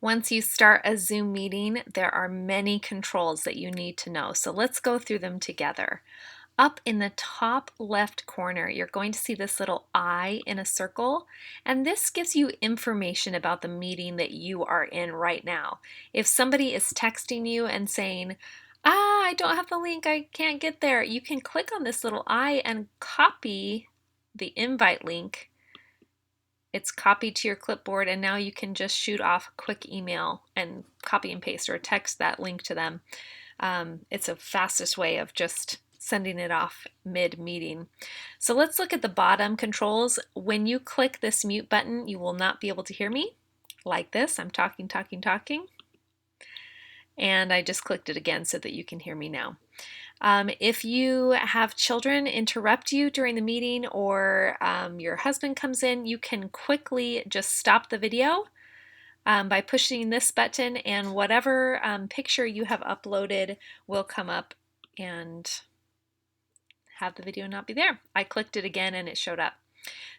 Once you start a Zoom meeting, there are many controls that you need to know. So let's go through them together. Up in the top left corner, you're going to see this little I in a circle, and this gives you information about the meeting that you are in right now. If somebody is texting you and saying, I don't have the link, I can't get there, you can click on this little I and copy the invite link. It's copied to your clipboard, and now you can just shoot off a quick email and copy and paste or text that link to them. It's a fastest way of just sending it off mid-meeting. So let's look at the bottom controls. When you click this mute button, you will not be able to hear me like this. I'm talking. And I just clicked it again so that you can hear me now. If you have children interrupt you during the meeting or your husband comes in, you can quickly just stop the video by pushing this button, and whatever picture you have uploaded will come up and have the video not be there. I clicked it again and it showed up.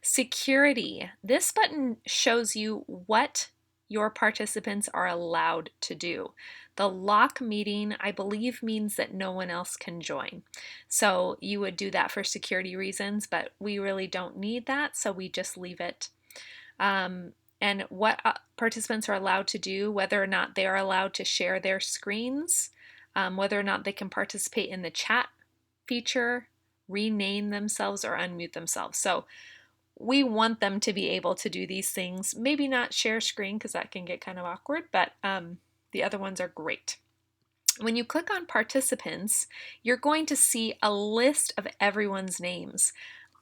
Security. This button shows you what your participants are allowed to do. The lock meeting, I believe, means that no one else can join. So you would do that for security reasons, but we really don't need that, so we just leave it. And what participants are allowed to do, whether or not they are allowed to share their screens, whether or not they can participate in the chat feature, rename themselves, or unmute themselves. So we want them to be able to do these things. Maybe not share screen because that can get kind of awkward, but the other ones are great. When you click on participants, you're going to see a list of everyone's names.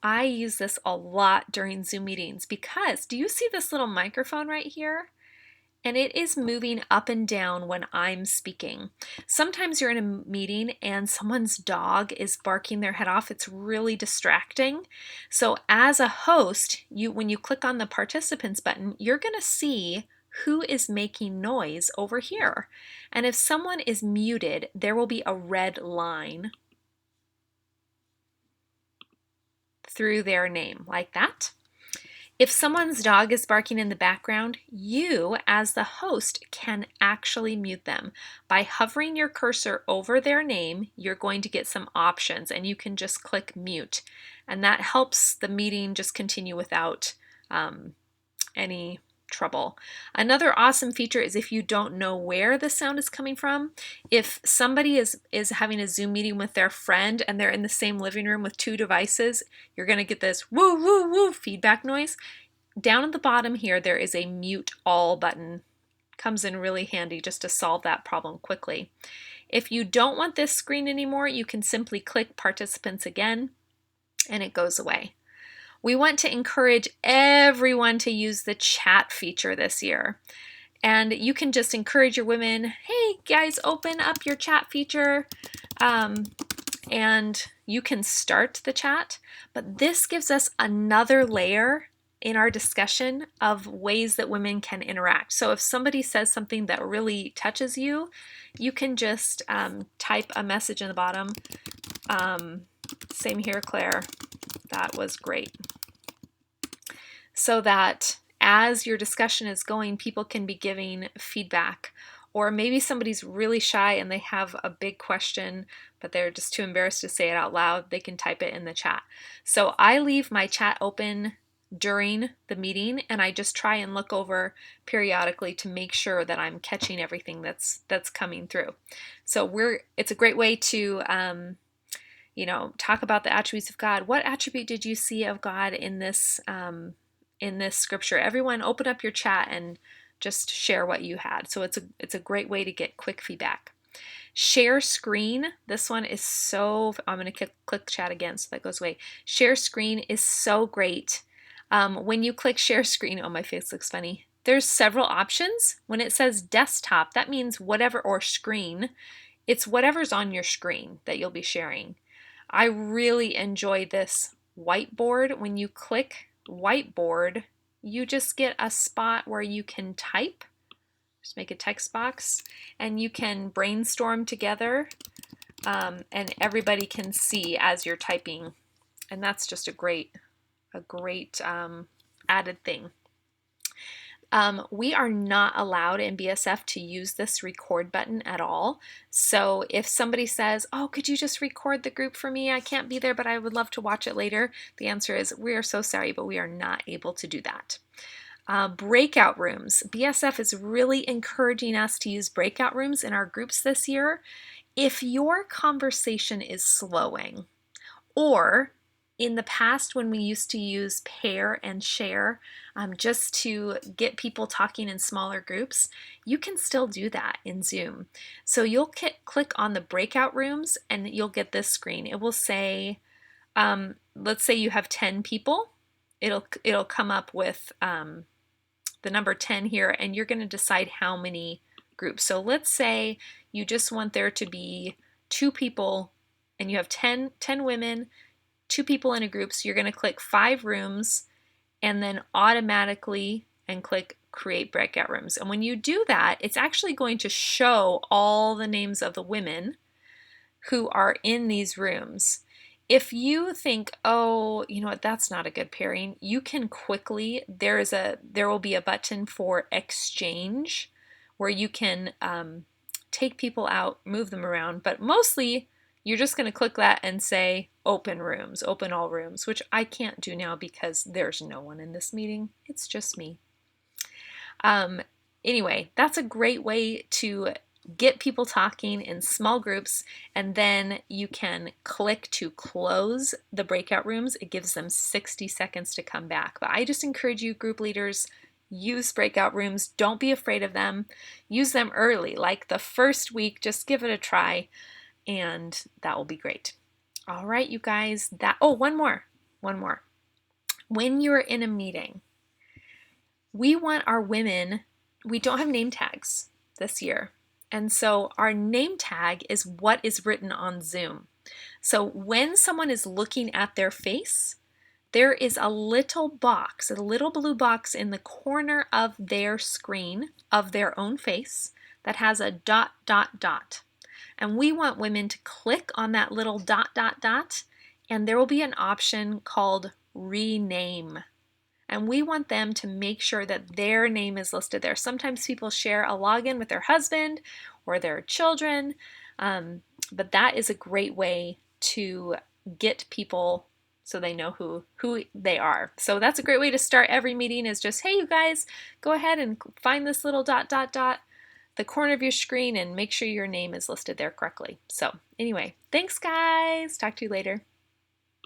I use this a lot during Zoom meetings because do you see this little microphone right here? And it is moving up and down when I'm speaking. Sometimes you're in a meeting and someone's dog is barking their head off. It's really distracting. So as a host, when you click on the participants button, you're going to see who is making noise over here. And if someone is muted, there will be a red line through their name like that. If someone's dog is barking in the background, you, as the host, can actually mute them. By hovering your cursor over their name, you're going to get some options, and you can just click mute. And that helps the meeting just continue without any trouble. Another awesome feature is if you don't know where the sound is coming from, if somebody is having a Zoom meeting with their friend and they're in the same living room with two devices, you're going to get this woo woo woo feedback noise. Down at the bottom here, there is a mute all button. Comes in really handy just to solve that problem quickly. If you don't want this screen anymore, you can simply click participants again and it goes away. We want to encourage everyone to use the chat feature this year. And you can just encourage your women, hey guys, open up your chat feature. And you can start the chat, but this gives us another layer in our discussion of ways that women can interact. So if somebody says something that really touches you, you can just type a message in the bottom. Same here, Claire. That was great. So that as your discussion is going, people can be giving feedback. Or maybe somebody's really shy and they have a big question, but they're just too embarrassed to say it out loud. They can type it in the chat. So I leave my chat open during the meeting, and I just try and look over periodically to make sure that I'm catching everything that's coming through. So it's a great way to talk about the attributes of God. What attribute did you see of God in this scripture? Everyone, open up your chat and just share what you had. So it's a great way to get quick feedback. Share screen. This one is I'm going to click chat again so that goes away. Share screen is so great. When you click share screen, oh, my face looks funny. There's several options. When it says desktop, that means whatever, or screen, it's whatever's on your screen that you'll be sharing. I really enjoy this whiteboard. When you click whiteboard, you just get a spot where you can type. Just make a text box and you can brainstorm together, and everybody can see as you're typing, and that's just a great added thing. We are not allowed in BSF to use this record button at all. So if somebody says, oh, could you just record the group for me? I can't be there, but I would love to watch it later. The answer is, we are so sorry, but we are not able to do that. Breakout rooms. BSF is really encouraging us to use breakout rooms in our groups this year. If your conversation is slowing, or in the past when we used to use pair and share just to get people talking in smaller groups, you can still do that in Zoom. So you'll click on the breakout rooms and you'll get this screen. It will say, let's say you have 10 people. It'll come up with the number 10 here, and you're going to decide how many groups. So let's say you just want there to be 2 people and you have 10 women, 2 people in a group, so you're going to click 5 rooms and then automatically and click create breakout rooms. And when you do that, it's actually going to show all the names of the women who are in these rooms. If you think, oh, you know what, that's not a good pairing, you can quickly, there will be a button for exchange where you can take people out, move them around, but mostly you're just going to click that and say open rooms, open all rooms, which I can't do now because there's no one in this meeting. It's just me. Anyway, that's a great way to get people talking in small groups, and then you can click to close the breakout rooms. It gives them 60 seconds to come back. But I just encourage you, group leaders, use breakout rooms. Don't be afraid of them. Use them early, like the first week. Just give it a try, and that will be great. All right, you guys. One more. When you're in a meeting, we want our women. We don't have name tags this year. And so our name tag is what is written on Zoom. So when someone is looking at their face, there is a little box, a little blue box in the corner of their screen of their own face that has a ... And we want women to click on that little ... and there will be an option called rename. And we want them to make sure that their name is listed there. Sometimes people share a login with their husband or their children, but that is a great way to get people so they know who they are. So that's a great way to start every meeting, is just, hey, you guys, go ahead and find this little ... the corner of your screen and make sure your name is listed there correctly. So anyway, thanks guys. Talk to you later.